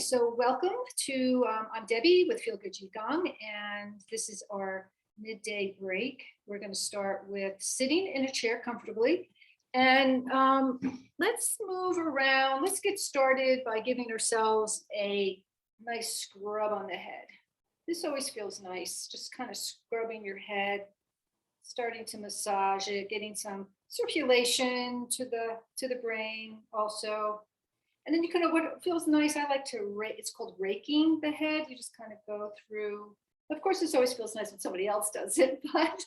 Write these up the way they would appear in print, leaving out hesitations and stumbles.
So welcome to, I'm Debbie with Feel Good Qigong, and this is our midday break. We're going to start with sitting in a chair comfortably, and let's move around. Let's get started by giving ourselves a nice scrub on the head. This always feels nice, just kind of scrubbing your head, starting to massage it, getting some circulation to the brain also. And then you kind of, what feels nice, I like to rake, it's called raking the head. You just kind of go through, of course, this always feels nice when somebody else does it, but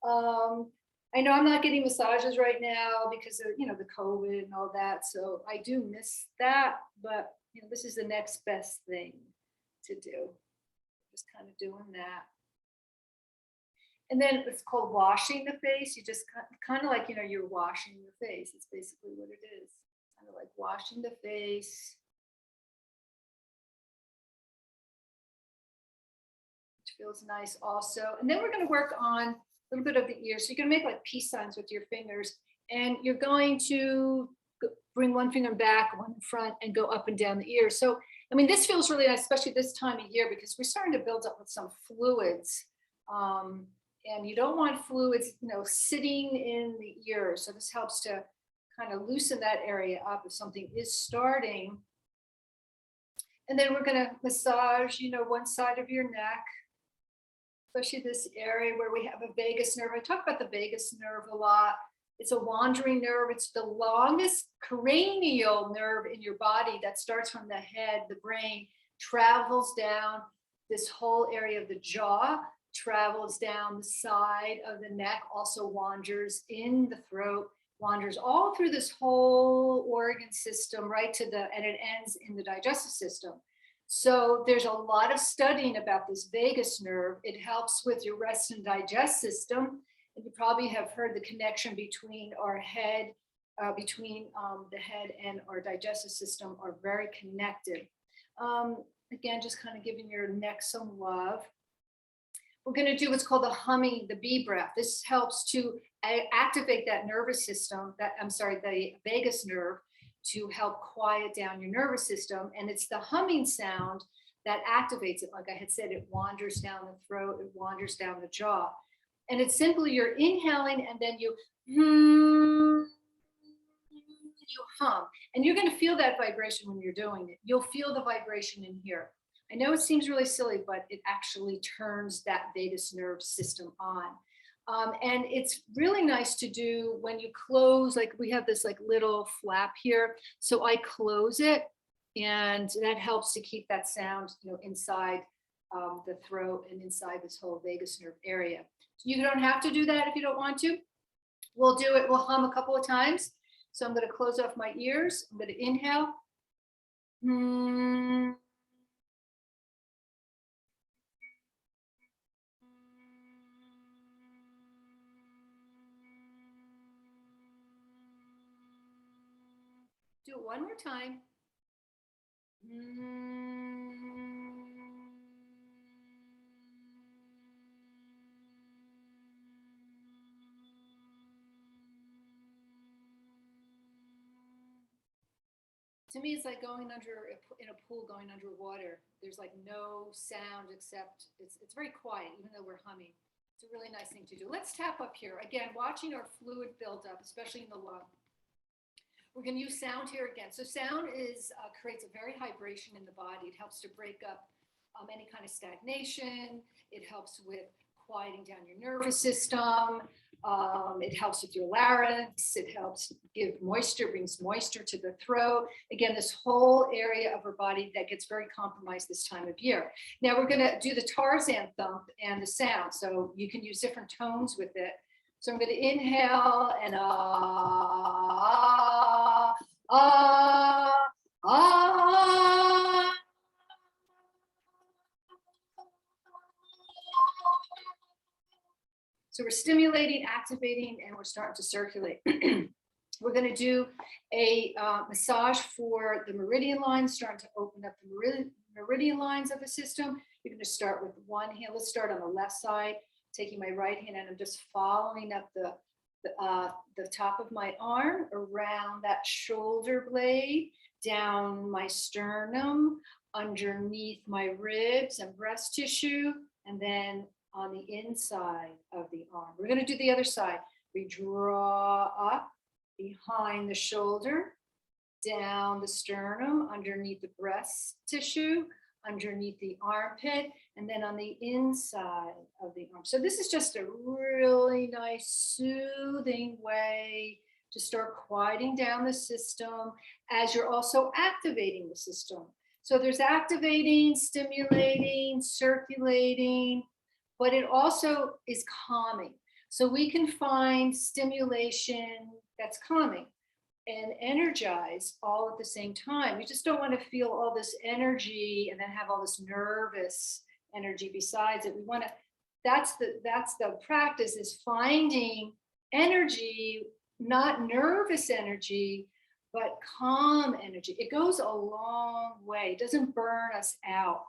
I know I'm not getting massages right now because of, the COVID and all that. So I do miss that, but this is the next best thing to do. Just kind of doing that. And then it's called washing the face. You just kind of like, you're washing your face. It's basically what it is. Kind of like washing the face. Which feels nice also. And then we're going to work on a little bit of the ears. So you're going to make like peace signs with your fingers. And you're going to bring one finger back, one in front, and go up and down the ears. So, I mean, this feels really nice, especially this time of year, because we're starting to build up with some fluids. And you don't want fluids, sitting in the ear. So this helps to kind of loosen that area up if something is starting. And then we're going to massage, one side of your neck, especially this area where we have a vagus nerve. I talk about the vagus nerve a lot. It's a wandering nerve. It's the longest cranial nerve in your body that starts from the head, the brain, travels down this whole area of the jaw, travels down the side of the neck, also wanders in the throat, wanders all through this whole organ system right to and it ends in the digestive system. So there's a lot of studying about this vagus nerve. It helps with your rest and digest system. And you probably have heard the connection between our head, the head and our digestive system are very connected. Again, just kind of giving your neck some love. We're going to do what's called the humming, the bee breath. This helps to activate that nervous system, the vagus nerve, to help quiet down your nervous system. And it's the humming sound that activates it. Like I had said, it wanders down the throat, it wanders down the jaw. And it's simply you're inhaling and then you hum. And you're going to feel that vibration when you're doing it. You'll feel the vibration in here. I know it seems really silly, but it actually turns that vagus nerve system on. And it's really nice to do when you close, like we have this like little flap here. So I close it and that helps to keep that sound, inside the throat and inside this whole vagus nerve area. So you don't have to do that if you don't want to. We'll do it. We'll hum a couple of times. So I'm going to close off my ears. I'm going to inhale. Do it one more time. To me, it's like going in a pool, going underwater. There's like no sound except it's very quiet, even though we're humming. It's a really nice thing to do. Let's tap up here. Again, watching our fluid build up, especially in the lung. We're going to use sound here again. So sound creates a very vibration in the body. It helps to break up any kind of stagnation. It helps with quieting down your nervous system. It helps with your larynx. It helps give moisture, brings moisture to the throat. Again, this whole area of our body that gets very compromised this time of year. Now we're going to do the Tarzan thump and the sound. So you can use different tones with it. So I'm going to inhale and So we're stimulating, activating, and we're starting to circulate. We're going to do a massage for the meridian lines, starting to open up the meridian lines of the system. You're going to start with one hand. Let's start on the left side, taking my right hand, and I'm just following up the top of my arm around that shoulder blade, down my sternum, underneath my ribs and breast tissue, and then on the inside of the arm. We're going to do the other side. We draw up behind the shoulder, down the sternum, underneath the breast tissue, underneath the armpit, and then on the inside of the arm. So this is just a really nice, soothing way to start quieting down the system as you're also activating the system. So there's activating, stimulating, circulating, but it also is calming. So we can find stimulation that's calming and energize all at the same time. We just don't want to feel all this energy and then have all this nervous energy besides it. We want to, that's the practice, is finding energy, not nervous energy, but calm energy. It goes a long way. It doesn't burn us out.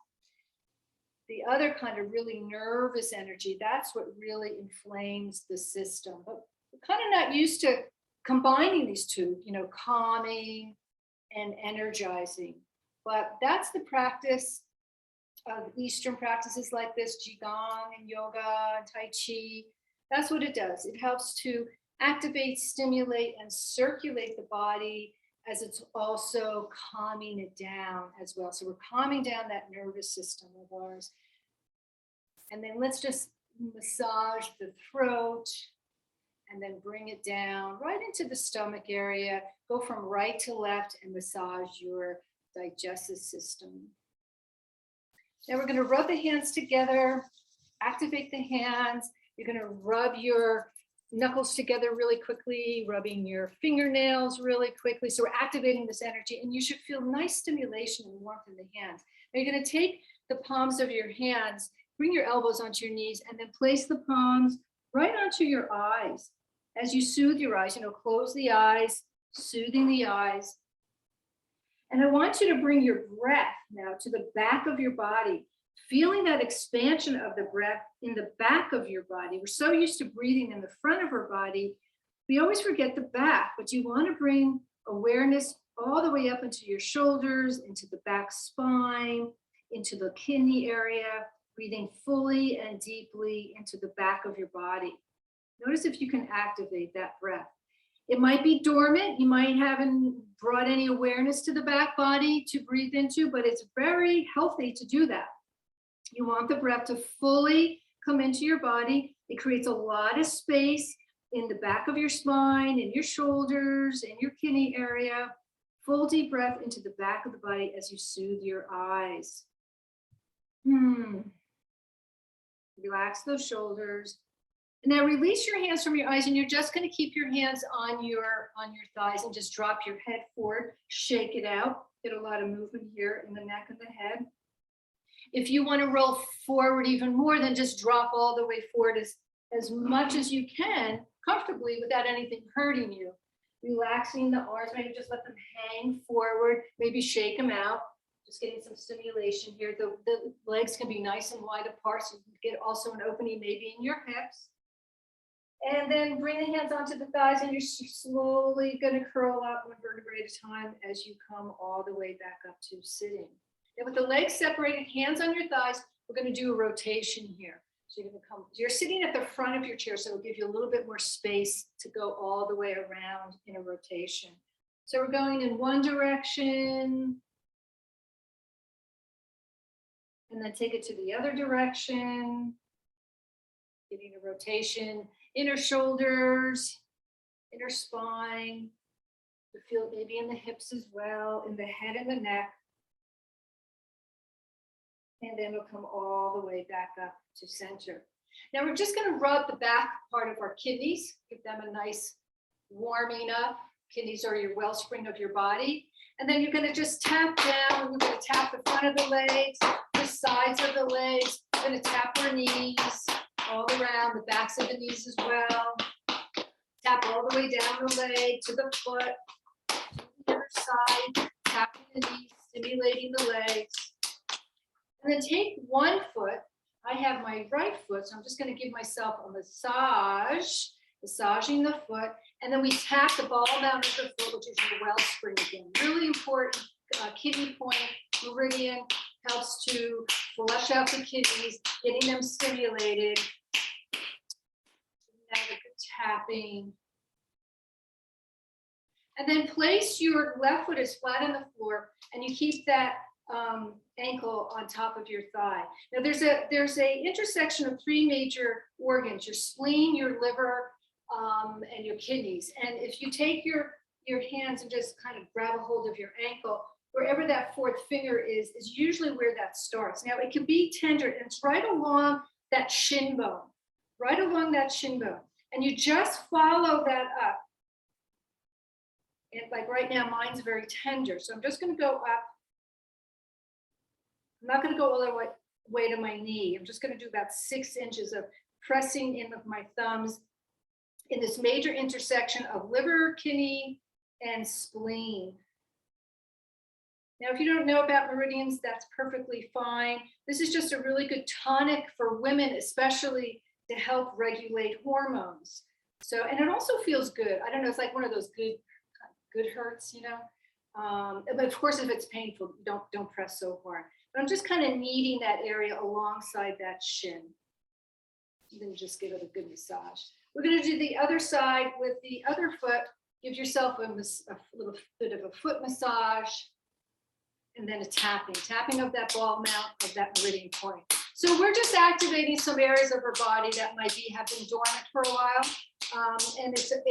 The other kind of really nervous energy, that's what really inflames the system. But we're kind of not used to combining these two, you know, calming and energizing. But that's the practice of Eastern practices like this, Qigong and yoga and Tai Chi. That's what it does. It helps to activate, stimulate, and circulate the body, as it's also calming it down as well. So we're calming down that nervous system of ours. And then let's just massage the throat and then bring it down right into the stomach area. Go from right to left and massage your digestive system. Now we're going to rub the hands together, activate the hands. You're going to rub your knuckles together really quickly, rubbing your fingernails really quickly. So we're activating this energy, and you should feel nice stimulation and warmth in the hands. Now you're going to take the palms of your hands, bring your elbows onto your knees, and then place the palms right onto your eyes. As you soothe your eyes, you know, close the eyes, soothing the eyes. And I want you to bring your breath now to the back of your body, feeling that expansion of the breath in the back of your body. We're so used to breathing in the front of our body, we always forget the back, but you want to bring awareness all the way up into your shoulders, into the back spine, into the kidney area, breathing fully and deeply into the back of your body. Notice if you can activate that breath. It might be dormant. You might haven't brought any awareness to the back body to breathe into, but it's very healthy to do that. You want the breath to fully come into your body. It creates a lot of space in the back of your spine, in your shoulders, in your kidney area. Full deep breath into the back of the body as you soothe your eyes. Relax those shoulders. And now release your hands from your eyes, and you're just going to keep your hands on your thighs and just drop your head forward, shake it out. Get a lot of movement here in the neck and the head. If you want to roll forward even more, then just drop all the way forward as much as you can, comfortably, without anything hurting you. Relaxing the arms, maybe just let them hang forward, maybe shake them out. Just getting some stimulation here. The legs can be nice and wide apart, so you can get also an opening maybe in your hips. And then bring the hands onto the thighs, and you're slowly going to curl up one vertebrae at a time as you come all the way back up to sitting. Now with the legs separated, hands on your thighs, we're going to do a rotation here. So you're going to come, you're sitting at the front of your chair, so it'll give you a little bit more space to go all the way around in a rotation. So we're going in one direction, and then take it to the other direction, getting a rotation. Inner shoulders, inner spine, you feel maybe in the hips as well, in the head and the neck. And then we'll come all the way back up to center. Now we're just going to rub the back part of our kidneys, give them a nice warming up. Kidneys are your wellspring of your body. And then you're going to just tap down. We're going to tap the front of the legs, the sides of the legs. We're going to tap our knees all around, the backs of the knees as well. Tap all the way down the leg to the foot, to the other side, tapping the knees, stimulating the legs. And then take one foot. I have my right foot, so I'm just going to give myself a massage, massaging the foot. And then we tap the ball down of the foot, which is your wellspring again. Really important kidney point. Meridian helps to flush out the kidneys, getting them stimulated. Have a good tapping. And then place your left foot as flat on the floor, and you keep that ankle on top of your thigh. Now there's a intersection of three major organs: your spleen, your liver, and your kidneys. And if you take your hands and just kind of grab a hold of your ankle, wherever that fourth finger is usually where that starts. Now it can be tender, and it's right along that shin bone, right along that shin bone. And you just follow that up. And like right now, mine's very tender. So I'm just going to go up. I'm not going to go all the way to my knee. I'm just going to do about 6 inches of pressing in with my thumbs in this major intersection of liver, kidney, and spleen. Now, if you don't know about meridians, that's perfectly fine. This is just a really good tonic for women, especially to help regulate hormones. So, and it also feels good. I don't know, it's like one of those good hurts, you know. But of course, if it's painful, don't press so hard. But I'm just kind of kneading that area alongside that shin. And then just give it a good massage. We're going to do the other side with the other foot. Give yourself a little bit of a foot massage, and then a tapping of that ball mount of that meridian point. So we're just activating some areas of her body that might have been dormant for a while, and it's a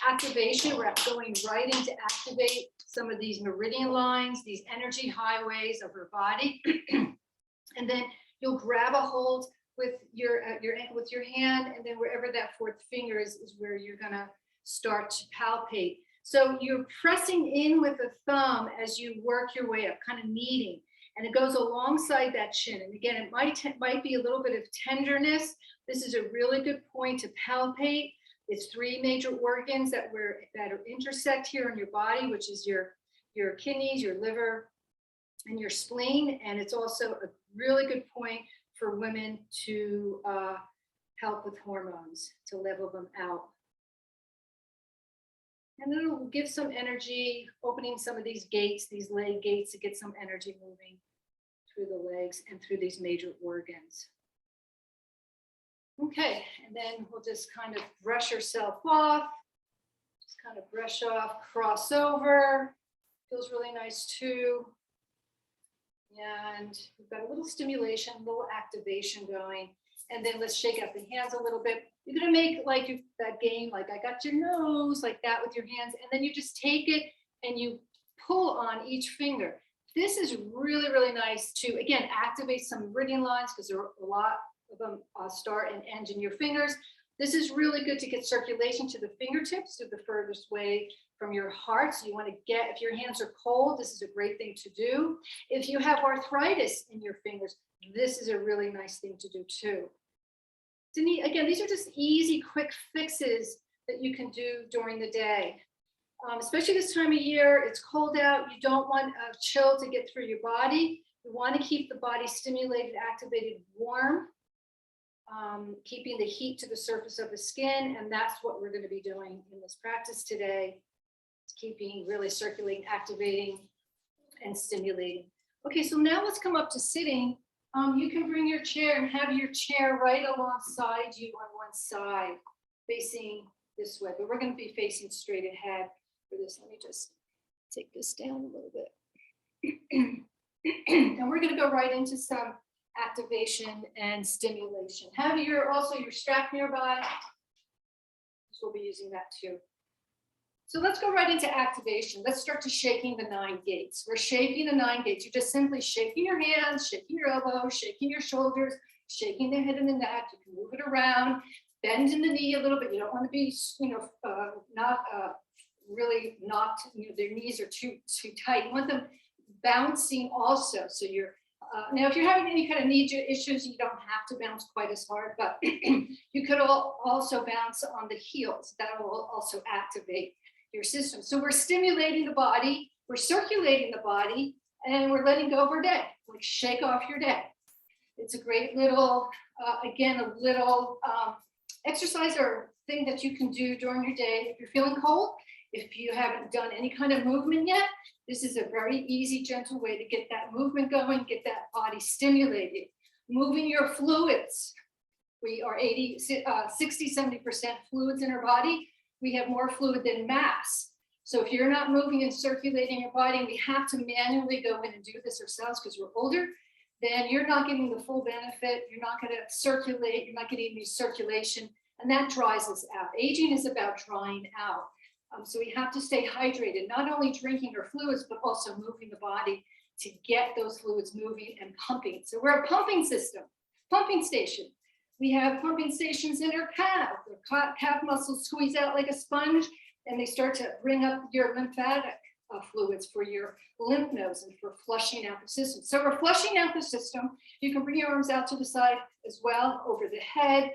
activation. We're going right into activate some of these meridian lines, these energy highways of her body, and then you'll grab a hold with your ankle with your hand, and then wherever that fourth finger is where you're going to start to palpate. So you're pressing in with the thumb as you work your way up, kind of kneading, and it goes alongside that shin. And again, it might be a little bit of tenderness. This is a really good point to palpate. It's 3 major organs that are intersect here in your body, which is your kidneys, your liver, and your spleen. And it's also a really good point for women to help with hormones, to level them out. And it'll give some energy, opening some of these gates, these leg gates, to get some energy moving through the legs and through these major organs. Okay, and then we'll just kind of brush yourself off. Just kind of brush off, cross over. Feels really nice too. And we've got a little stimulation, a little activation going. And then let's shake out the hands a little bit. You're gonna make like that game, like I got your nose, like that with your hands. And then you just take it and you pull on each finger. This is really, really nice to, again, activate some meridian lines, because there are a lot of them start and end in your fingers. This is really good to get circulation to the fingertips, to the furthest way from your heart. So you want to get, if your hands are cold, this is a great thing to do. If you have arthritis in your fingers, this is a really nice thing to do too. Again, these are just easy, quick fixes that you can do during the day. Especially this time of year, it's cold out. You don't want a chill to get through your body. You want to keep the body stimulated, activated, warm, keeping the heat to the surface of the skin. And that's what we're going to be doing in this practice today. It's keeping, really circulating, activating, and stimulating. Okay, so now let's come up to sitting. You can bring your chair and have your chair right alongside you on one side, facing this way, but we're going to be facing straight ahead for this. Let me just take this down a little bit. And we're going to go right into some activation and stimulation. Have your strap nearby, because we'll be using that too. So let's go right into activation. Let's start to shaking the 9 gates. We're shaking the 9 gates. You're just simply shaking your hands, shaking your elbows, shaking your shoulders, shaking the head and the neck. You can move it around, bend in the knee a little bit. You don't want to be, really knocked. Their knees are too tight. You want them bouncing also. So you're now, if you're having any kind of knee issues, you don't have to bounce quite as hard, but you could also bounce on the heels. That will also activate your system. So we're stimulating the body, we're circulating the body, and we're letting go of our day. Like, shake off your day. It's a great little, exercise or thing that you can do during your day. If you're feeling cold, If you haven't done any kind of movement yet, this is a very easy, gentle way to get that movement going, get that body stimulated. Moving your fluids. We are 60, 70% fluids in our body. We have more fluid than mass. So if you're not moving and circulating your body, and we have to manually go in and do this ourselves because we're older, then you're not getting the full benefit. You're not going to circulate. You're not getting any circulation, and that dries us out. Aging is about drying out. So we have to stay hydrated, not only drinking our fluids, but also moving the body to get those fluids moving and pumping. So we're a pumping system, pumping station. We have pumping stations in our calf. The calf muscles squeeze out like a sponge, and they start to bring up your lymphatic fluids for your lymph nodes and for flushing out the system. So we're flushing out the system. You can bring your arms out to the side as well, over the head.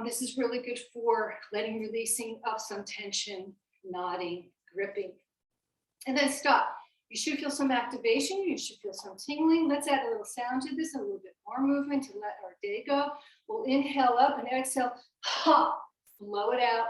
This is really good for releasing of some tension, nodding, gripping. And then stop. You should feel some activation. You should feel some tingling. Let's add a little sound to this, a little bit more movement to let our day go. We'll inhale up and exhale, ha, blow it out.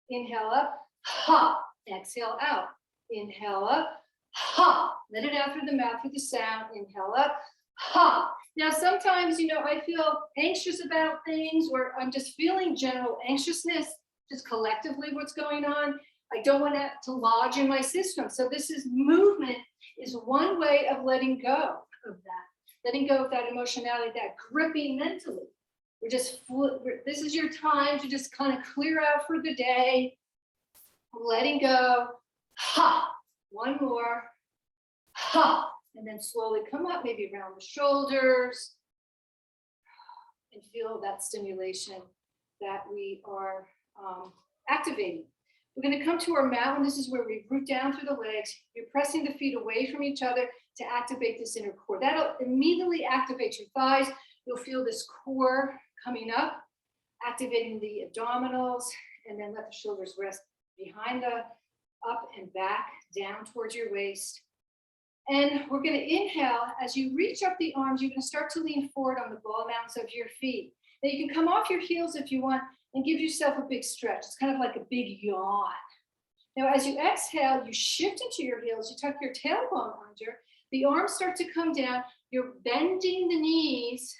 Inhale up, ha, exhale out. Inhale up, ha, let it out through the mouth with the sound. Inhale up, ha. Now, sometimes, I feel anxious about things, or I'm just feeling general anxiousness, just collectively what's going on. I don't want that to lodge in my system. So movement is one way of letting go of that, letting go of that emotionality, that gripping mentally. This is your time to just kind of clear out for the day, letting go, ha, one more, ha. And then slowly come up, maybe around the shoulders, and feel that stimulation that we are activating. We're going to come to our mat, and this is where we root down through the legs. You're pressing the feet away from each other to activate this inner core. That'll immediately activate your thighs. You'll feel this core coming up, activating the abdominals, and then let the shoulders rest behind the up and back, down towards your waist. And we're going to inhale. As you reach up the arms, you're going to start to lean forward on the ball mounts of your feet. Now you can come off your heels if you want and give yourself a big stretch. It's kind of like a big yawn. Now, as you exhale, you shift into your heels. You tuck your tailbone under. The arms start to come down. You're bending the knees,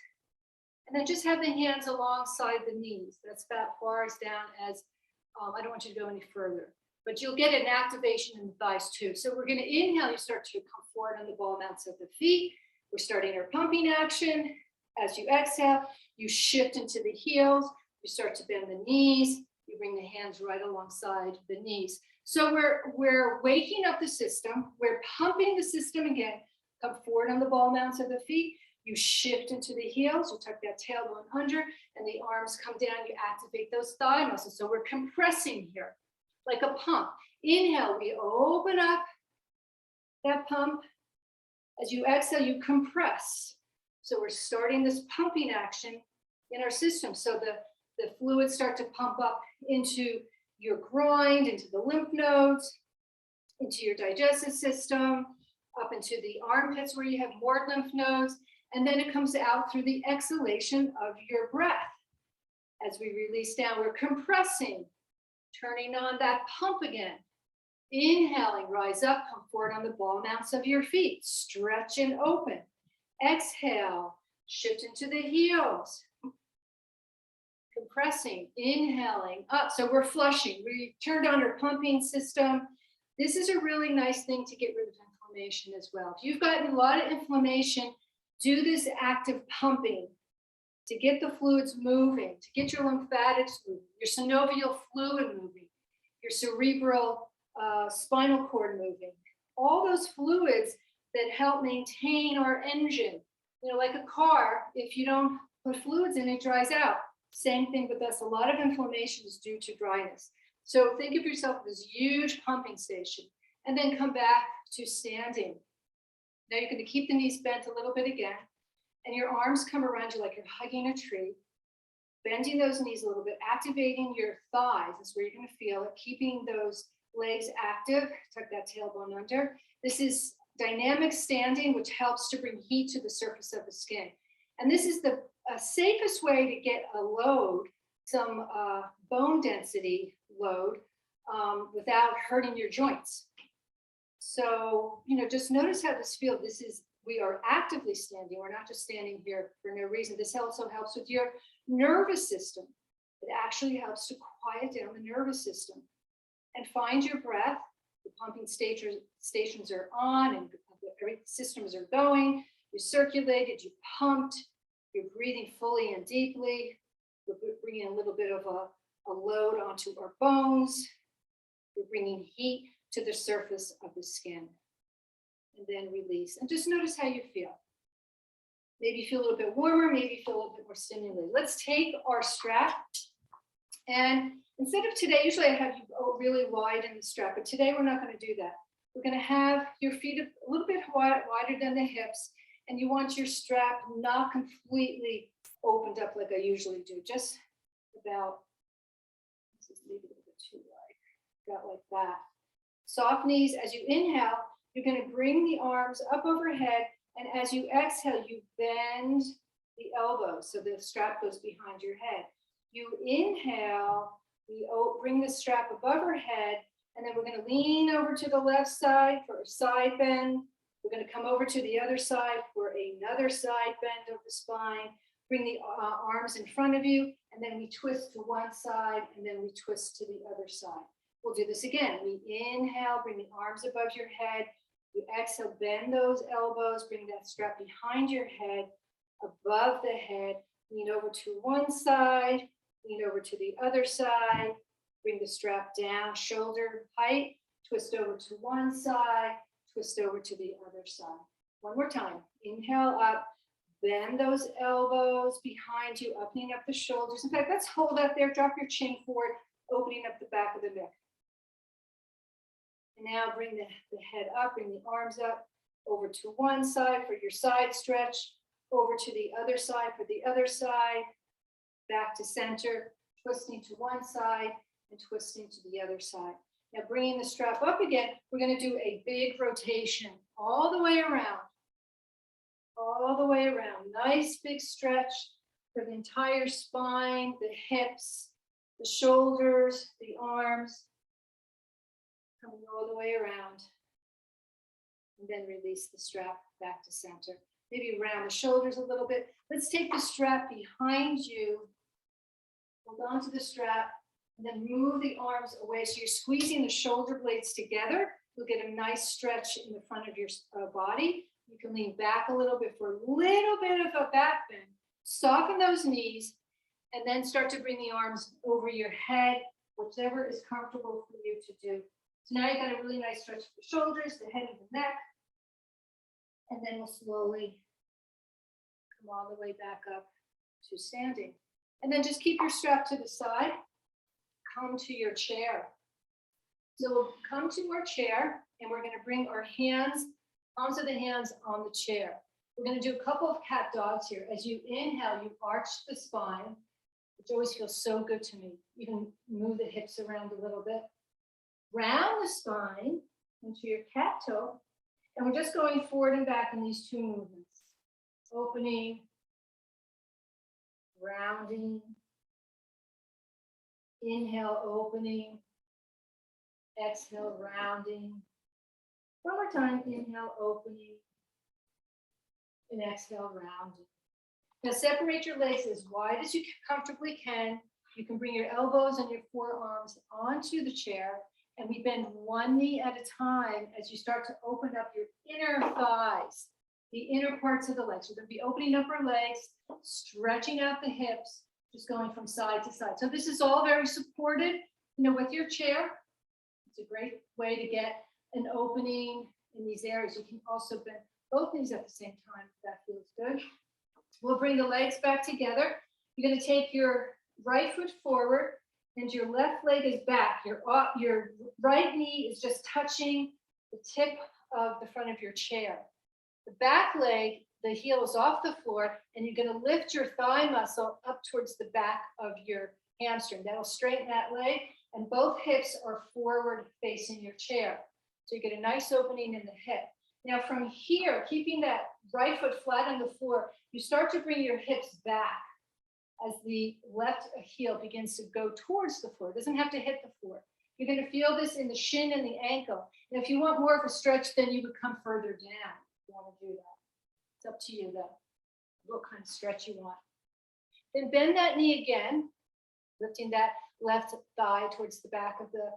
and then just have the hands alongside the knees. That's about far as down as, I don't want you to go any further. But you'll get an activation in the thighs too. So we're going to inhale. You start to come forward on the ball mounts of the feet. We're starting our pumping action. As you exhale, you shift into the heels. You start to bend the knees. You bring the hands right alongside the knees. So we're waking up the system. We're pumping the system again. Come forward on the ball mounts of the feet. You shift into the heels. You tuck that tailbone under, and the arms come down. You activate those thigh muscles. So we're compressing here, like a pump. Inhale, we open up that pump. As you exhale, you compress. So we're starting this pumping action in our system. So the fluids start to pump up into your groin, into the lymph nodes, into your digestive system, up into the armpits where you have more lymph nodes. And then it comes out through the exhalation of your breath. As we release down, we're compressing, turning on that pump again. Inhaling, rise up, come forward on the ball mounts of your feet. Stretch and open. Exhale, shift into the heels. Compressing, inhaling up. So we're flushing. We turned on our pumping system. This is a really nice thing to get rid of inflammation as well. If you've gotten a lot of inflammation, do this active pumping to get the fluids moving, to get your lymphatics moving, your synovial fluid moving, your cerebral spinal cord moving. All those fluids that help maintain our engine. Like a car, if you don't put fluids in, it dries out. Same thing with us. A lot of inflammation is due to dryness. So think of yourself as this huge pumping station, and then come back to standing. Now you're going to keep the knees bent a little bit again, and your arms come around you like you're hugging a tree, bending those knees a little bit, activating your thighs. That's where you're going to feel it, keeping those legs active. Tuck that tailbone under. This is dynamic standing, which helps to bring heat to the surface of the skin. And this is the safest way to get a load, some bone density load, without hurting your joints. So, just notice how this feels. We are actively standing. We're not just standing here for no reason. This also helps with your nervous system. It actually helps to quiet down the nervous system. And find your breath. The pumping stations are on and every systems are going. You circulated, you pumped, you're breathing fully and deeply. We're bringing a little bit of a load onto our bones. We're bringing heat to the surface of the skin. And then release. And just notice how you feel. Maybe you feel a little bit warmer, maybe you feel a little bit more stimulated. Let's take our strap. And instead of today, usually I have you go really wide in the strap, but today we're not going to do that. We're going to have your feet a little bit wider than the hips, and you want your strap not completely opened up like I usually do, just about, this is maybe a little bit too wide, about like that. Soft knees. As you inhale, you're going to bring the arms up overhead, and as you exhale, you bend the elbows so the strap goes behind your head. You inhale, we bring the strap above our head, and then we're going to lean over to the left side for a side bend. We're going to come over to the other side for another side bend of the spine. Bring the arms in front of you, and then we twist to one side, and then we twist to the other side. We'll do this again. We inhale, bring the arms above your head. You exhale, bend those elbows, bring that strap behind your head, above the head. Lean over to one side, lean over to the other side. Bring the strap down, shoulder height. Twist over to one side, twist over to the other side. One more time. Inhale up, bend those elbows behind you, opening up the shoulders. In fact, let's hold that there. Drop your chin forward, opening up the back of the neck. And now bring the head up, bring the arms up, over to one side for your side stretch, over to the other side for the other side, back to center, twisting to one side and twisting to the other side. Now bringing the strap up again, we're going to do a big rotation all the way around. All the way around. Nice big stretch for the entire spine, the hips, the shoulders, the arms. Coming all the way around. And then release the strap back to center. Maybe round the shoulders a little bit. Let's take the strap behind you. Hold on to the strap. And then move the arms away. So you're squeezing the shoulder blades together. You'll get a nice stretch in the front of your body. You can lean back a little bit for a little bit of a back bend. Soften those knees. And then start to bring the arms over your head, whichever is comfortable for you to do. So now you've got a really nice stretch of the shoulders, the head and the neck. And then we'll slowly come all the way back up to standing. And then just keep your strap to the side. Come to your chair. So we'll come to our chair and we're going to bring our hands, palms of the hands on the chair. We're going to do a couple of cat dogs here. As you inhale, you arch the spine, which always feels so good to me. You can move the hips around a little bit. Round the spine into your cat toe. And we're just going forward and back in these two movements. Opening, rounding, inhale, opening, exhale, rounding. One more time, inhale, opening, and exhale, rounding. Now separate your legs as wide as you comfortably can. You can bring your elbows and your forearms onto the chair, and we bend one knee at a time as you start to open up your inner thighs, the inner parts of the legs. We're going to be opening up our legs, stretching out the hips, just going from side to side. So this is all very supported, with your chair. It's a great way to get an opening in these areas. You can also bend both knees at the same time if that feels good. We'll bring the legs back together. You're going to take your right foot forward and your left leg is back. Your right knee is just touching the tip of the front of your chair. The back leg, the heel is off the floor, and you're going to lift your thigh muscle up towards the back of your hamstring. That'll straighten that leg, and both hips are forward facing your chair. So you get a nice opening in the hip. Now from here, keeping that right foot flat on the floor, you start to bring your hips back as the left heel begins to go towards the floor. It doesn't have to hit the floor. You're going to feel this in the shin and the ankle. And if you want more of a stretch, then you would come further down. If you want to do that. It's up to you though, what kind of stretch you want. Then bend that knee again, lifting that left thigh towards the back of the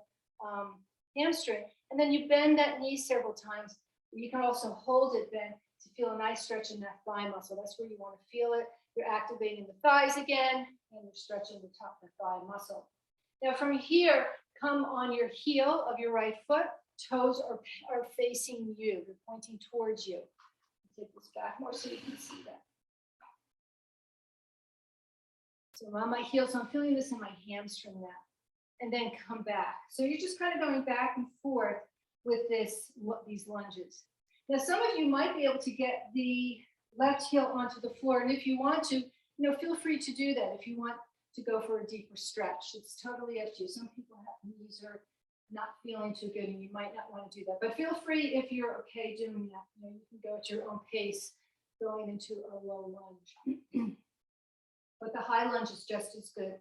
hamstring. And then you bend that knee several times. You can also hold it bent to feel a nice stretch in that thigh muscle. That's where you want to feel it. You're activating the thighs again, and you're stretching the top of the thigh muscle. Now from here, come on your heel of your right foot. Toes are facing you. They're pointing towards you. Take this back more so you can see that. So I'm on my heel, so I'm feeling this in my hamstring now. And then come back. So you're just kind of going back and forth with these lunges. Now, some of you might be able to get the left heel onto the floor. And if you want to, feel free to do that. If you want to go for a deeper stretch, it's totally up to you. Some people have knees are not feeling too good and you might not want to do that. But feel free if you're okay doing that. You can go at your own pace going into a low lunge. But the high lunge is just as good.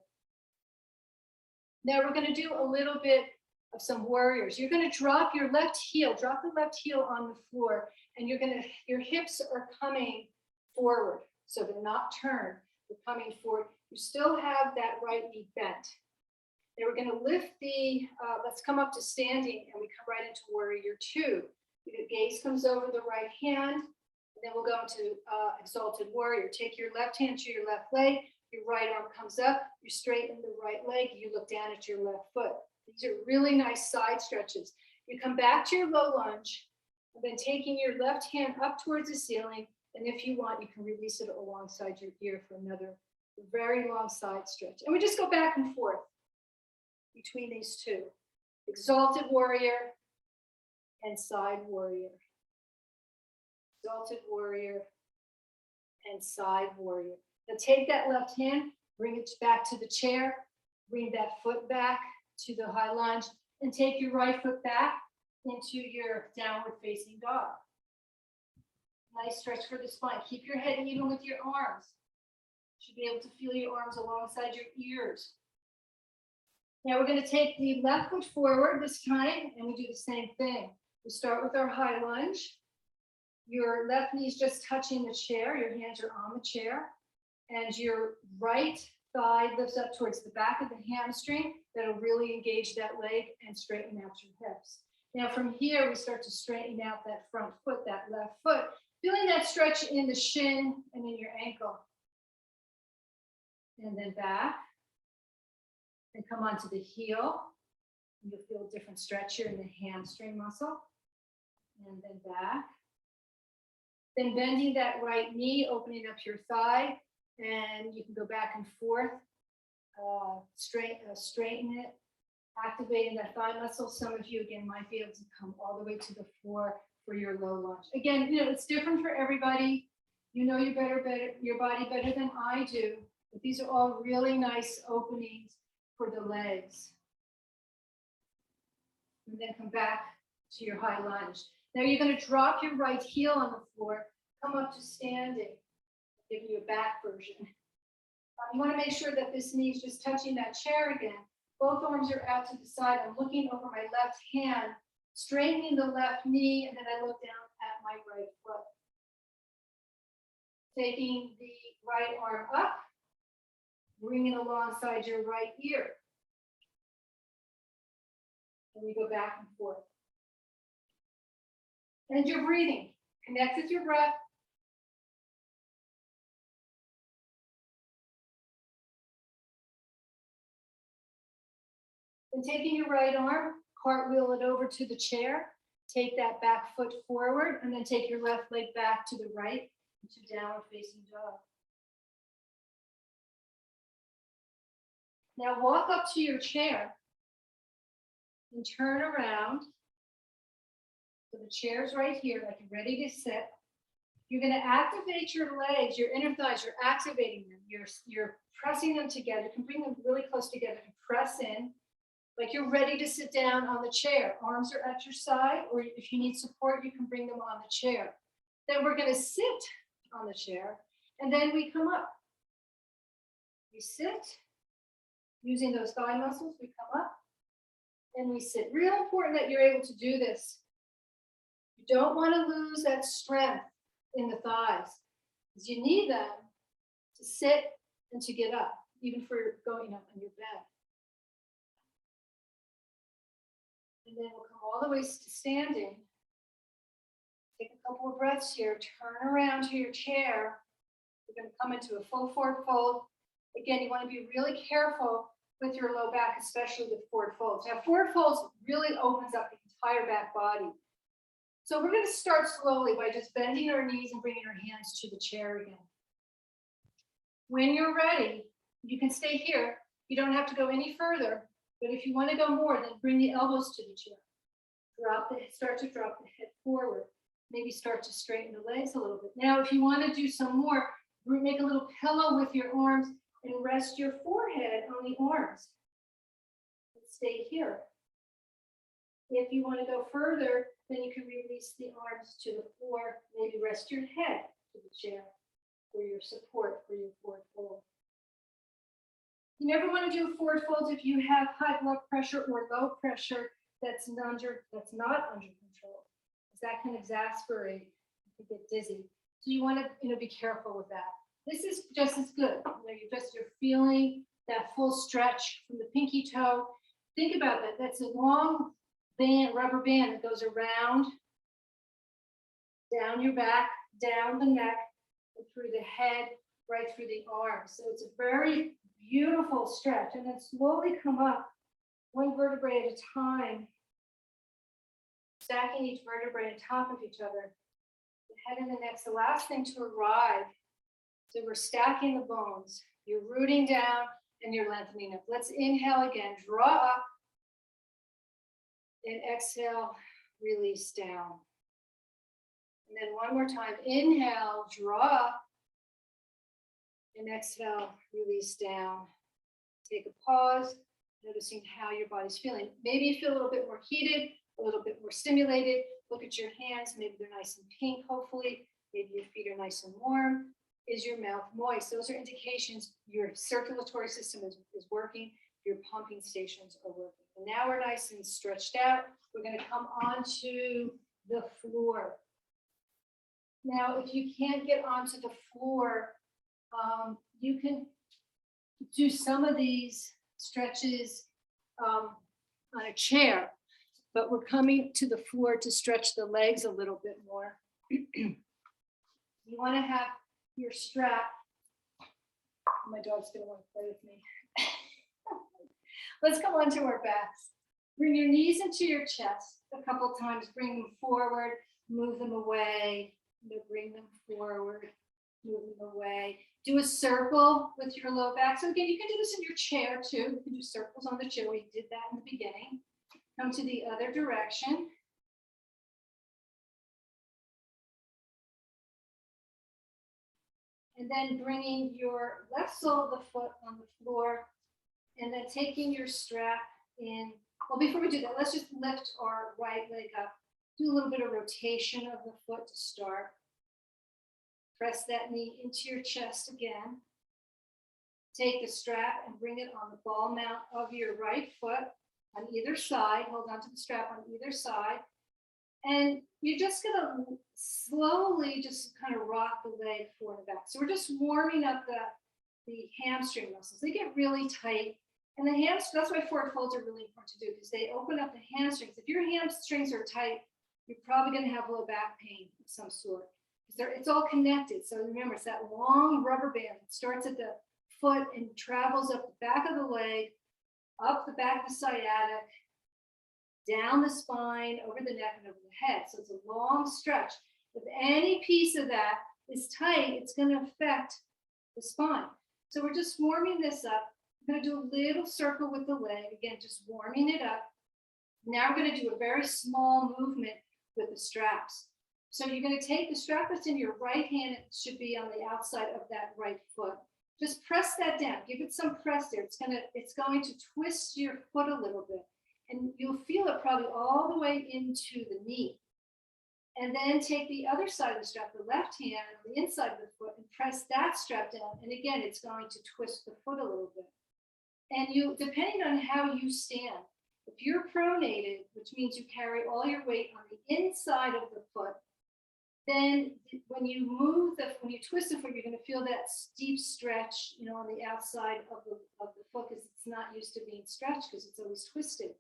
Now we're going to do a little bit of some warriors. You're going to drop your left heel, drop the left heel on the floor, and your hips are coming forward. So they're not turned, they're coming forward. You still have that right knee bent. Now we're going to lift let's come up to standing and we come right into warrior two. The gaze comes over the right hand, and then we'll go into exalted warrior. Take your left hand to your left leg, your right arm comes up, you straighten the right leg, you look down at your left foot. These are really nice side stretches. You come back to your low lunge, and then taking your left hand up towards the ceiling, and if you want, you can release it alongside your ear for another very long side stretch. And we just go back and forth between these two. Exalted warrior and side warrior. Exalted warrior and side warrior. Now take that left hand, bring it back to the chair, bring that foot back to the high lunge, and take your right foot back into your downward facing dog. Nice stretch for the spine. Keep your head even with your arms. You should be able to feel your arms alongside your ears. Now we're going to take the left foot forward this time, and we do the same thing. We start with our high lunge. Your left knee is just touching the chair. Your hands are on the chair. And your right thigh lifts up towards the back of the hamstring. That'll really engage that leg and straighten out your hips. Now from here, we start to straighten out that front foot, that left foot, feeling that stretch in the shin and in your ankle. And then back. And come onto the heel. And you'll feel a different stretch here in the hamstring muscle. And then back. Then bending that right knee, opening up your thigh. And you can go back and forth, straighten it, activating that thigh muscle. Some of you, again, might be able to come all the way to the floor for your low lunge. Again, it's different for everybody. You know your body better than I do. But these are all really nice openings for the legs. And then come back to your high lunge. Now you're going to drop your right heel on the floor, come up to standing. Give you a back version. You want to make sure that this knee is just touching that chair again. Both arms are out to the side. I'm looking over my left hand, straightening the left knee, and then I look down at my right foot. Taking the right arm up, bringing it alongside your right ear. And we go back and forth. And you're breathing. Connect with your breath. And taking your right arm, cartwheel it over to the chair. Take that back foot forward, and then take your left leg back to the right into downward facing dog. Now walk up to your chair and turn around. So the chair's right here, like you're ready to sit. You're going to activate your legs, your inner thighs. You're activating them. You're pressing them together. You can bring them really close together and press in. Like you're ready to sit down on the chair. Arms are at your side, or if you need support, you can bring them on the chair. Then we're going to sit on the chair, and then we come up. We sit, using those thigh muscles, we come up, and we sit. Real important that you're able to do this. You don't want to lose that strength in the thighs, because you need them to sit and to get up, even for going up on your bed. And then we'll come all the way to standing. Take a couple of breaths here. Turn around to your chair. You're going to come into a full forward fold. Again, you want to be really careful with your low back, especially with forward folds. Now, forward folds really opens up the entire back body. So we're going to start slowly by just bending our knees and bringing our hands to the chair again. When you're ready, you can stay here. You don't have to go any further, but if you want to go more, then bring the elbows to the chair. Start to drop the head forward. Maybe start to straighten the legs a little bit. Now, if you want to do some more, make a little pillow with your arms and rest your forehead on the arms. And stay here. If you want to go further, then you can release the arms to the floor. Maybe rest your head to the chair for your support for your forward fold. You never want to do forward folds if you have high blood pressure or low pressure that's not under control, because that can exasperate. You can get dizzy. So you want to be careful with that. This is just as good. You're feeling that full stretch from the pinky toe. Think about that. That's a long band, rubber band that goes around, down your back, down the neck, and through the head, right through the arms. So it's a very beautiful stretch. And then slowly come up one vertebrae at a time, stacking each vertebrae on top of each other. The head and the neck's the last thing to arrive. So we're stacking the bones. You're rooting down and you're lengthening up. Let's inhale again, draw up. And exhale, release down. And then one more time, inhale, draw up. And exhale, release down. Take a pause, noticing how your body's feeling. Maybe you feel a little bit more heated, a little bit more stimulated. Look at your hands, maybe they're nice and pink, hopefully. Maybe your feet are nice and warm. Is your mouth moist? Those are indications your circulatory system is working, your pumping stations are working. And now we're nice and stretched out. We're going to come onto the floor. Now, if you can't get onto the floor, you can do some of these stretches on a chair, but we're coming to the floor to stretch the legs a little bit more. You want to have your strap. My dog's going to want to play with me. Let's come on to our backs. Bring your knees into your chest a couple times. Bring them forward, move them away. Bring them forward, move them away. Do a circle with your low back. So again, you can do this in your chair too. You can do circles on the chair. We did that in the beginning. Come to the other direction. And then bringing your left sole of the foot on the floor, and then taking your strap in. Well, before we do that, let's just lift our right leg up. Do a little bit of rotation of the foot to start. Press that knee into your chest again. Take the strap and bring it on the ball mount of your right foot on either side. Hold on to the strap on either side. And you're just going to slowly just kind of rock the leg forward and back. So we're just warming up the hamstring muscles. They get really tight. And the hamstrings, that's why forward folds are really important to do, because they open up the hamstrings. If your hamstrings are tight, you're probably going to have low back pain of some sort. It's all connected. So remember, it's that long rubber band that starts at the foot and travels up the back of the leg, up the back of the sciatic, down the spine, over the neck, and over the head. So it's a long stretch. If any piece of that is tight, it's going to affect the spine. So we're just warming this up. I'm going to do a little circle with the leg. Again, just warming it up. Now we're going to do a very small movement with the straps. So you're going to take the strap that's in your right hand. It should be on the outside of that right foot. Just press that down. Give it some press there. It's going to twist your foot a little bit. And you'll feel it probably all the way into the knee. And then take the other side of the strap, the left hand on the inside of the foot, and press that strap down. And again, it's going to twist the foot a little bit. And you, depending on how you stand, If you're pronated, which means you carry all your weight on the inside of the foot, then when you when you twist the foot, you're going to feel that deep stretch, on the outside of the foot, because it's not used to being stretched because it's always twisted.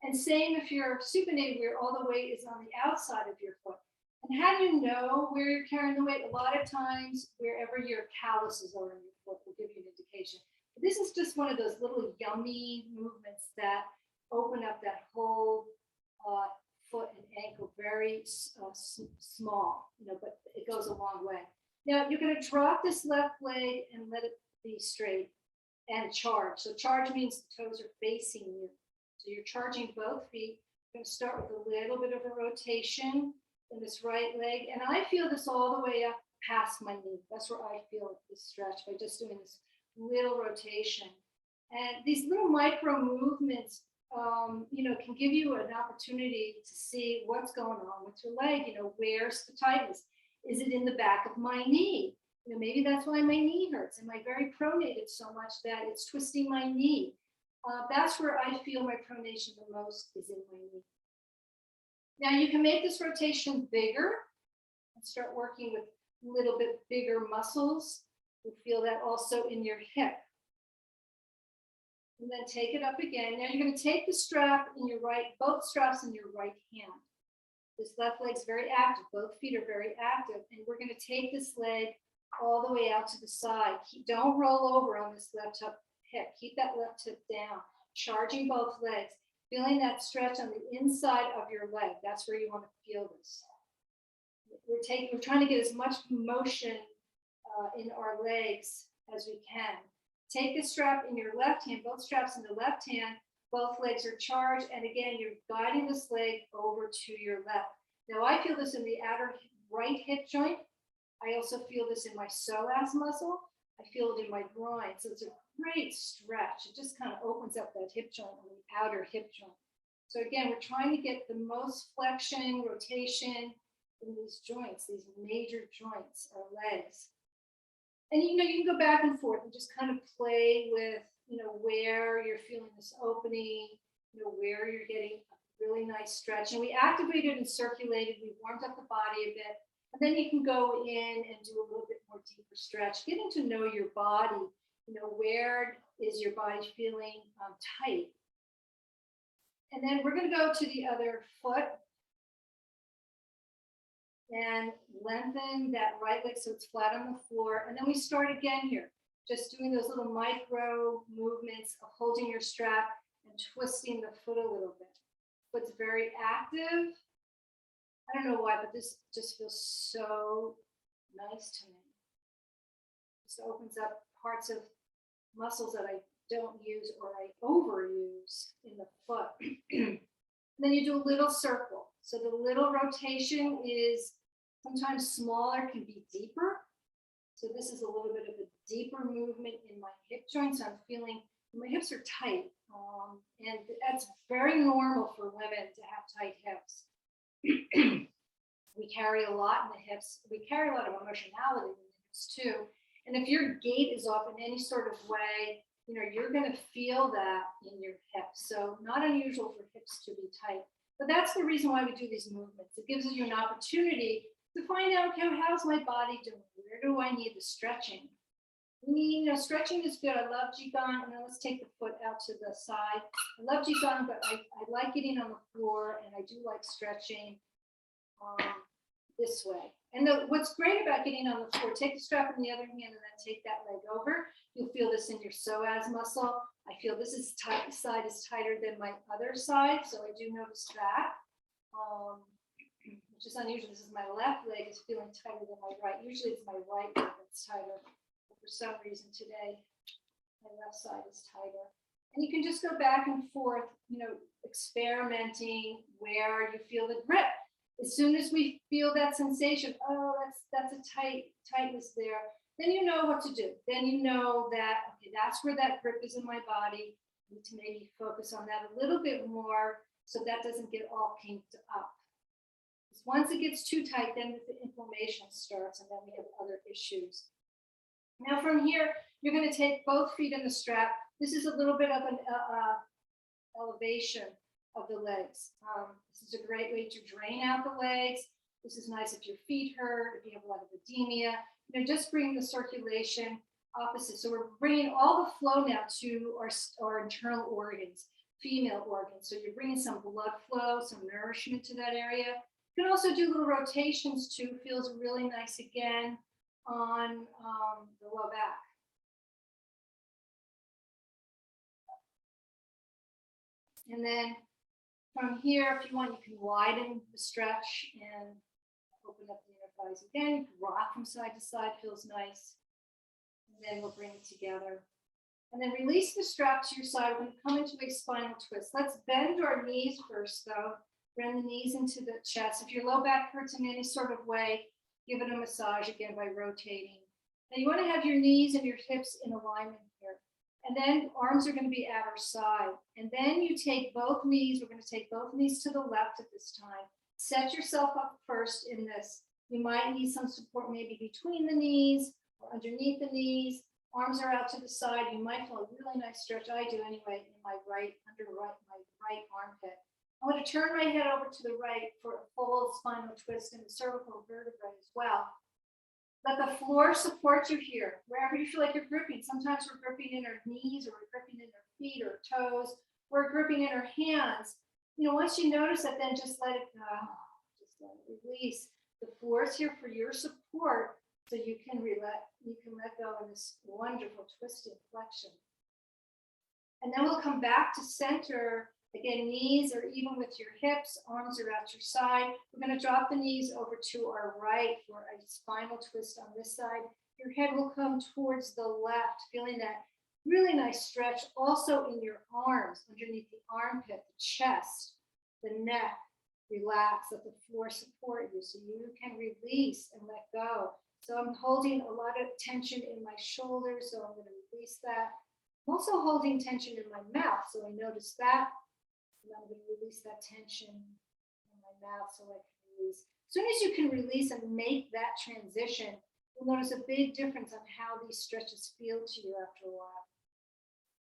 And same if you're supinated, where all the weight is on the outside of your foot. And how do you know where you're carrying the weight? A lot of times, wherever your calluses are in your foot will give you an indication. But this is just one of those little yummy movements that open up that whole foot and ankle, very small, but it goes a long way. Now you're going to drop this left leg and let it be straight and charge. So charge means the toes are facing you. So you're charging both feet. You're going to start with a little bit of a rotation in this right leg. And I feel this all the way up past my knee. That's where I feel this stretch by just doing this little rotation. And these little micro movements, can give you an opportunity to see what's going on with your leg. Where's the tightness? Is it in the back of my knee? Maybe that's why my knee hurts. Am I very pronated so much that it's twisting my knee? That's where I feel my pronation the most, is in my knee. Now you can make this rotation bigger and start working with a little bit bigger muscles. You feel that also in your hip. And then take it up again. Now you're going to take the strap in your both straps in your right hand. This left leg's very active. Both feet are very active. And we're going to take this leg all the way out to the side. Don't roll over on this left hip. Keep that left hip down. Charging both legs. Feeling that stretch on the inside of your leg. That's where you want to feel this. We're trying to get as much motion in our legs as we can. Take the strap in your left hand, both straps in the left hand, both legs are charged, and again, you're guiding this leg over to your left. Now, I feel this in the outer right hip joint. I also feel this in my psoas muscle. I feel it in my groin, so it's a great stretch. It just kind of opens up that hip joint on the outer hip joint. So again, we're trying to get the most flexion, rotation in these joints, these major joints or legs. And you can go back and forth and just kind of play with, where you're feeling this opening, where you're getting a really nice stretch. And we activated and circulated, we warmed up the body a bit. And then you can go in and do a little bit more deeper stretch, getting to know your body, where is your body feeling tight. And then we're going to go to the other foot and lengthen that right leg so it's flat on the floor. And then we start again here, just doing those little micro movements of holding your strap and twisting the foot a little bit. Foot's very active. I don't know why, but this just feels so nice to me. Just opens up parts of muscles that I don't use or I overuse in the foot. Then you do a little circle. So the little rotation is sometimes smaller, can be deeper. So this is a little bit of a deeper movement in my hip joints. I'm feeling my hips are tight. And that's very normal for women to have tight hips. We carry a lot in the hips. We carry a lot of emotionality in the hips too. And if your gait is off in any sort of way, you're going to feel that in your hips. So not unusual for hips to be tight. But that's the reason why we do these movements. It gives you an opportunity to find out, okay, how's my body doing? Where do I need the stretching? Stretching is good. I love Qigong. Now let's take the foot out to the side. I love Qigong, but I like getting on the floor, and I do like stretching this way. And what's great about getting on the floor, take the strap in the other hand and then take that leg over. You'll feel this in your psoas muscle. I feel this side is tighter than my other side, so I do notice that, which is unusual. This is my left leg is feeling tighter than my right. Usually it's my right leg that's tighter. But for some reason today, my left side is tighter. And you can just go back and forth, experimenting where you feel the grip. As soon as we feel that sensation, oh, that's a tightness there, then you know what to do. Then you know that, okay, that's where that grip is in my body. I need to maybe focus on that a little bit more so that doesn't get all kinked up. Because once it gets too tight, then the inflammation starts and then we have other issues. Now from here, you're going to take both feet in the strap. This is a little bit of an elevation. of the legs. This is a great way to drain out the legs. This is nice if your feet hurt, if you have a lot of edema. Just bring the circulation opposite. So we're bringing all the flow now to our internal organs, female organs. So you're bringing some blood flow, some nourishment to that area. You can also do little rotations too. Feels really nice again on the low back. And then from here, if you want, you can widen the stretch and open up the inner thighs again. You can rock from side to side, feels nice. And then we'll bring it together. And then release the strap to your side. We're going to come into a spinal twist. Let's bend our knees first, though. Bring the knees into the chest. If your low back hurts in any sort of way, give it a massage again by rotating. Now you want to have your knees and your hips in alignment here. And then arms are going to be at our side. And then you take both knees. We're going to take both knees to the left at this time. Set yourself up first in this. You might need some support maybe between the knees or underneath the knees. Arms are out to the side. You might feel a really nice stretch. I do anyway in my right armpit. I'm going to turn my head over to the right for a full spinal twist in the cervical vertebrae as well. Let the floor support you here, wherever you feel like you're gripping. Sometimes we're gripping in our knees, or we're gripping in our feet or toes, or gripping in our hands. Once you notice that, then just let it go. Just let it release. The floor is here for your support, so you can let go in this wonderful twisted flexion. And then we'll come back to center. Again, knees are even with your hips, arms are at your side. We're going to drop the knees over to our right for a spinal twist on this side. Your head will come towards the left, feeling that really nice stretch also in your arms, underneath the armpit, the chest, the neck. Relax, let the floor support you so you can release and let go. So I'm holding a lot of tension in my shoulders, so I'm going to release that. I'm also holding tension in my mouth, so I notice that. And I'm going to release that tension in my mouth so I can release. As soon as you can release and make that transition, you'll notice a big difference on how these stretches feel to you after a while.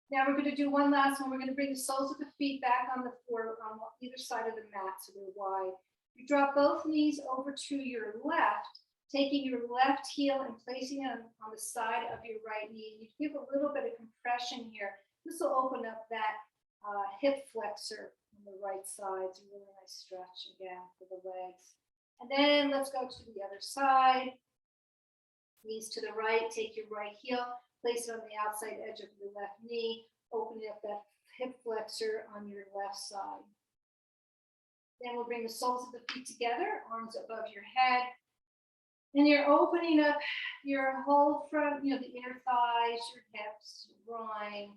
Now we're going to do one last one. We're going to bring the soles of the feet back on the floor on either side of the mat so they're wide. You drop both knees over to your left, taking your left heel and placing it on the side of your right knee. You give a little bit of compression here. This will open up that hip flexor on the right side. It's a really nice stretch again for the legs. And then let's go to the other side. Knees to the right, take your right heel, place it on the outside edge of your left knee, opening up that hip flexor on your left side. Then we'll bring the soles of the feet together, arms above your head. And you're opening up your whole front, the inner thighs, your hips, your groin,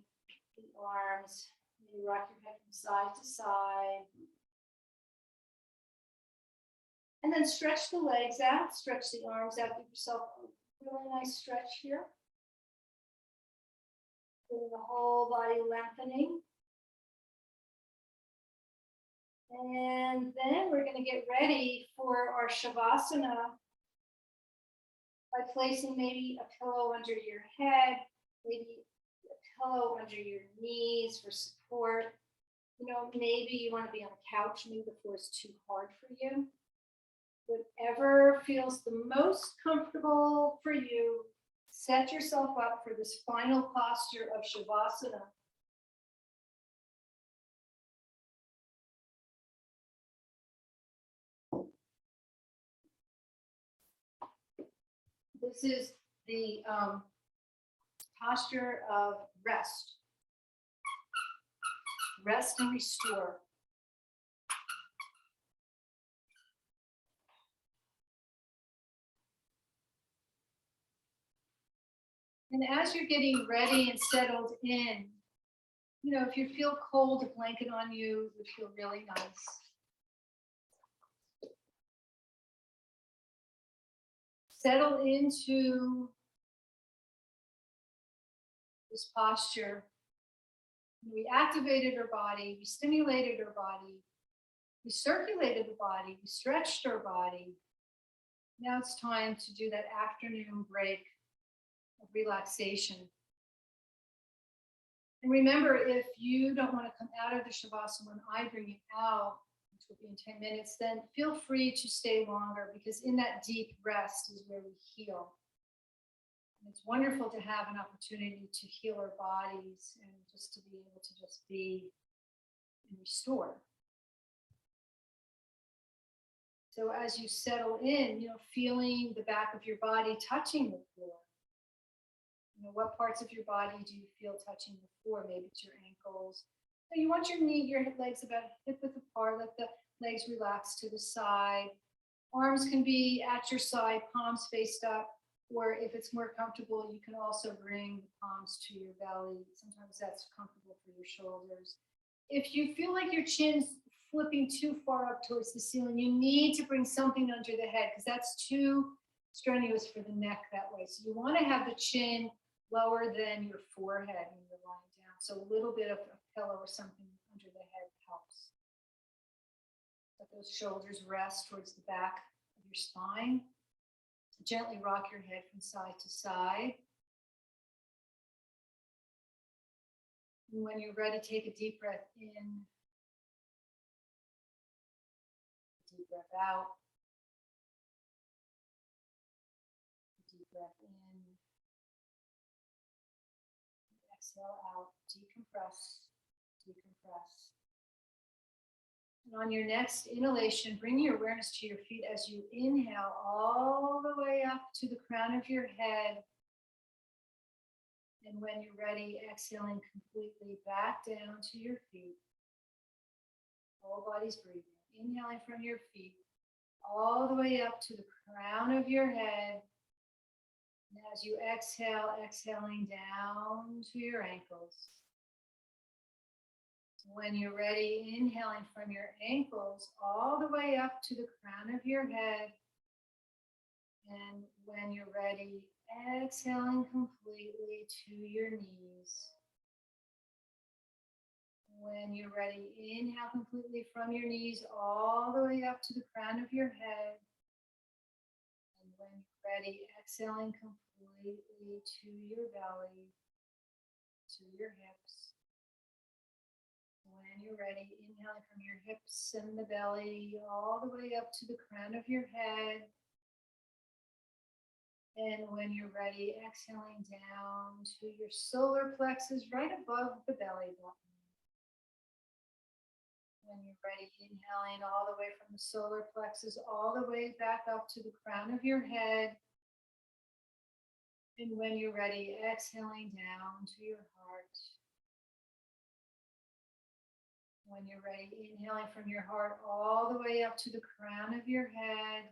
the arms. You rock your head from side to side. And then stretch the legs out, stretch the arms out, give yourself a really nice stretch here. Feeling the whole body lengthening. And then we're going to get ready for our Shavasana by placing maybe a pillow under your head, maybe pillow under your knees for support. Maybe you want to be on a couch, maybe the floor is too hard for you. Whatever feels the most comfortable for you, set yourself up for this final posture of Shavasana. This is the posture of rest. Rest and restore. And as you're getting ready and settled in, if you feel cold, a blanket on you would feel really nice. Settle into this posture. We activated our body, we stimulated our body, we circulated the body, we stretched our body. Now it's time to do that afternoon break of relaxation. And remember, if you don't want to come out of the Shavasana when I bring you out, which will be in 10 minutes, then feel free to stay longer, because in that deep rest is where we heal. And it's wonderful to have an opportunity to heal our bodies and just to be able to just be and restore. So as you settle in, feeling the back of your body touching the floor. What parts of your body do you feel touching the floor? Maybe it's your ankles. So you want your legs about hip width apart. Let the legs relax to the side. Arms can be at your side, palms faced up. Or if it's more comfortable, you can also bring the palms to your belly. Sometimes that's comfortable for your shoulders. If you feel like your chin's flipping too far up towards the ceiling, you need to bring something under the head, because that's too strenuous for the neck that way. So you want to have the chin lower than your forehead when you're lying down. So a little bit of a pillow or something under the head helps. Let those shoulders rest towards the back of your spine. Gently rock your head from side to side. And when you're ready, take a deep breath in. Deep breath out. Deep breath in. Exhale out. Decompress. Decompress. And on your next inhalation, bring your awareness to your feet as you inhale all the way up to the crown of your head. And when you're ready, exhaling completely back down to your feet. Whole body's breathing. Inhaling from your feet all the way up to the crown of your head. And as you exhale, exhaling down to your ankles. When you're ready, inhaling from your ankles all the way up to the crown of your head. And when you're ready, exhaling completely to your knees. When you're ready, inhale completely from your knees all the way up to the crown of your head. And when you're ready, exhaling completely to your belly, to your hips. When you're ready, inhaling from your hips and the belly all the way up to the crown of your head. And when you're ready, exhaling down to your solar plexus right above the belly button. When you're ready, inhaling all the way from the solar plexus all the way back up to the crown of your head. And when you're ready, exhaling down to your heart. When you're ready, inhaling from your heart all the way up to the crown of your head.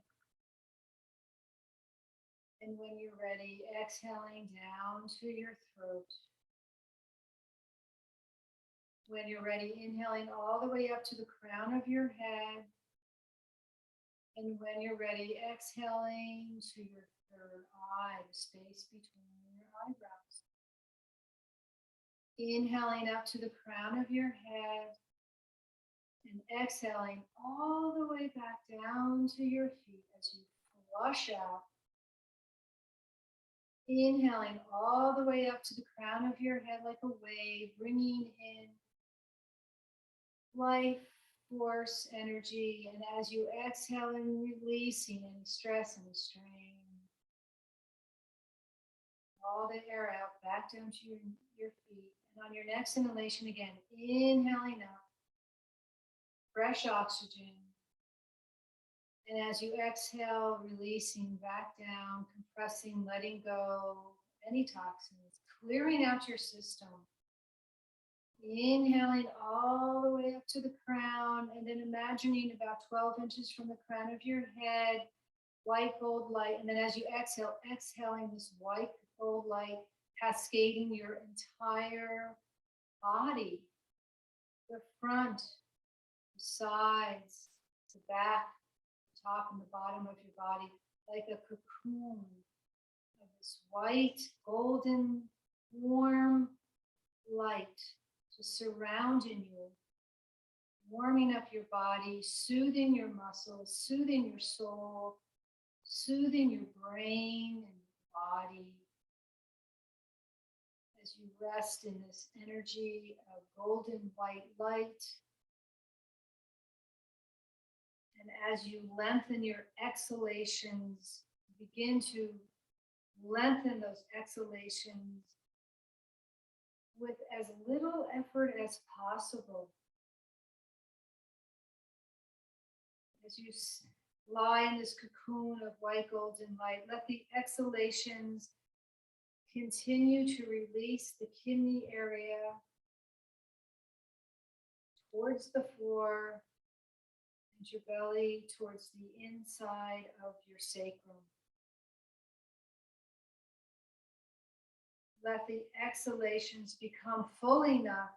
And when you're ready, exhaling down to your throat. When you're ready, inhaling all the way up to the crown of your head. And when you're ready, exhaling to your third eye, the space between your eyebrows. Inhaling up to the crown of your head. And exhaling all the way back down to your feet as you flush out. Inhaling all the way up to the crown of your head like a wave, bringing in life, force, energy. And as you exhale and releasing any stress, any strain. All the air out, back down to your feet. And on your next inhalation again, inhaling up. Fresh oxygen. And as you exhale, releasing back down, compressing, letting go any toxins, clearing out your system. Inhaling all the way up to the crown, and then imagining about 12 inches from the crown of your head, white gold light. And then as you exhale, exhaling this white gold light, cascading your entire body, the front, the sides, the back, the top and the bottom of your body, like a cocoon of this white, golden, warm light just surrounding you, warming up your body, soothing your muscles, soothing your soul, soothing your brain and your body. as you rest in this energy of golden white light. And as you lengthen your exhalations, begin to lengthen those exhalations with as little effort as possible. As you lie in this cocoon of white golden light, let the exhalations continue to release the kidney area towards the floor and your belly towards the inside of your sacrum. Let the exhalations become full enough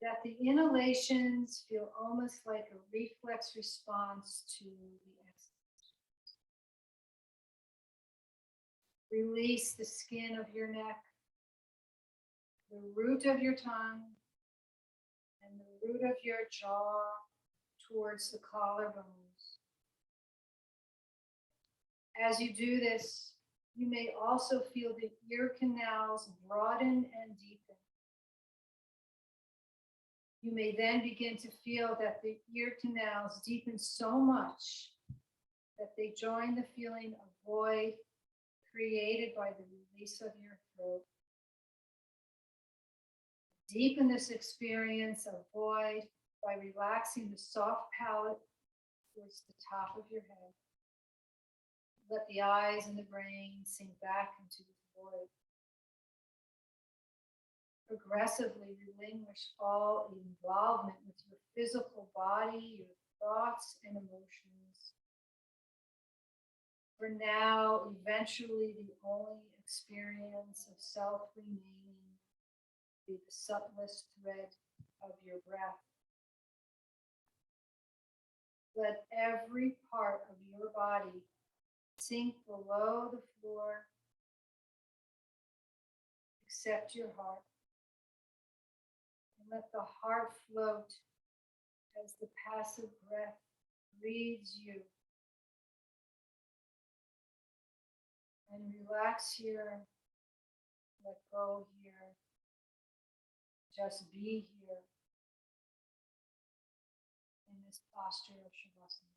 that the inhalations feel almost like a reflex response to the exhalations. Release the skin of your neck, the root of your tongue, and the root of your jaw towards the collarbones. As you do this, you may also feel the ear canals broaden and deepen. You may then begin to feel that the ear canals deepen so much that they join the feeling of void created by the release of your throat. Deepen this experience of void by relaxing the soft palate towards the top of your head. Let the eyes and the brain sink back into the void. Progressively relinquish all involvement with your physical body, your thoughts and emotions. For now, eventually the only experience of self remaining will be the subtlest thread of your breath. Let every part of your body sink below the floor, except your heart. And let the heart float as the passive breath breathes you. And relax here, let go here, just be here in this posture of Shavasana.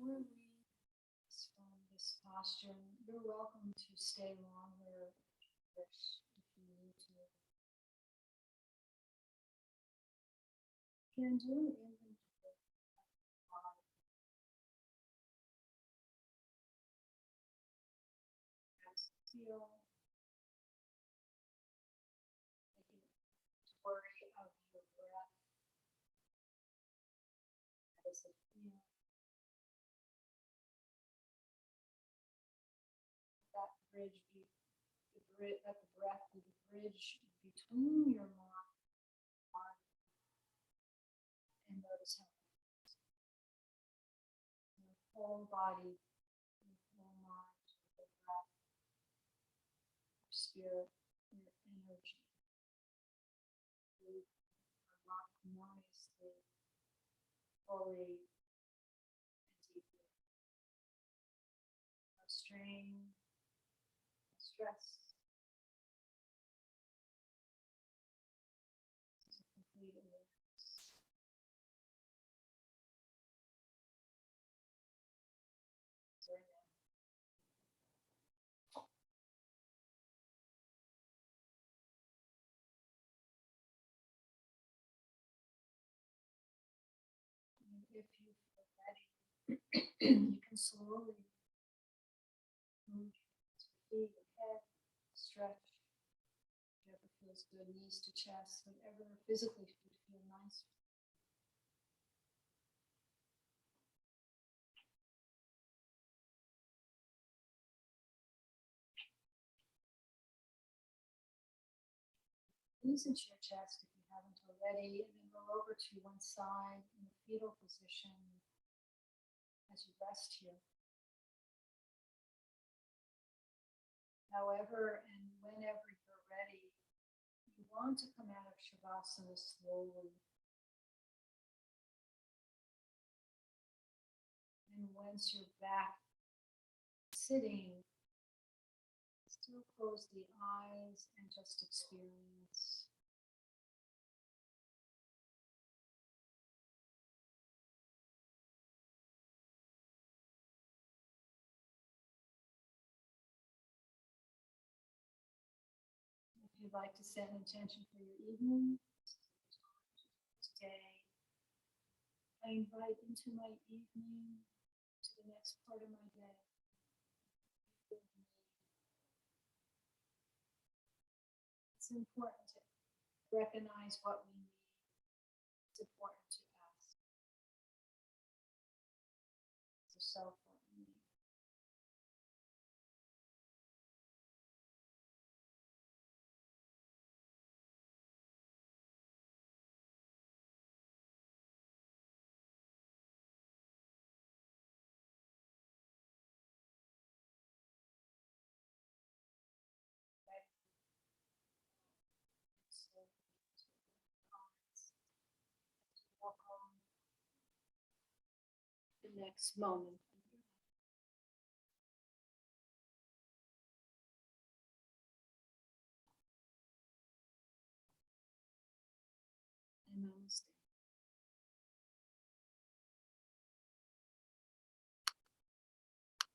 release from this posture. You're welcome to stay longer if you need to. You can do an inventory of the body. As you feel, making an inventory of your breath. How does it feel? That bridge be let the breath be the bridge between your mind and heart, and notice how it feels. Your whole body, your whole mind, your breath, your spirit, your energy. Breathe harmoniously, fully, and deeply. No strain, no stress. It's a complete awareness. And if you feel ready, you can slowly move your feet, your head, stretch. Whatever feels good, knees to chest, whatever physically would feel nice. Knees into your chest if you haven't already, and then roll over to one side in the fetal position as you rest here. However and whenever you're ready, you want to come out of Shavasana slowly. And once you're back sitting, still close the eyes and just experience. If you'd like to set an intention for your evening, today, I invite into my evening, to the next part of my day. It's important to recognize what we need. It's important to ask yourself what you need. Welcome the next moment. And namaste.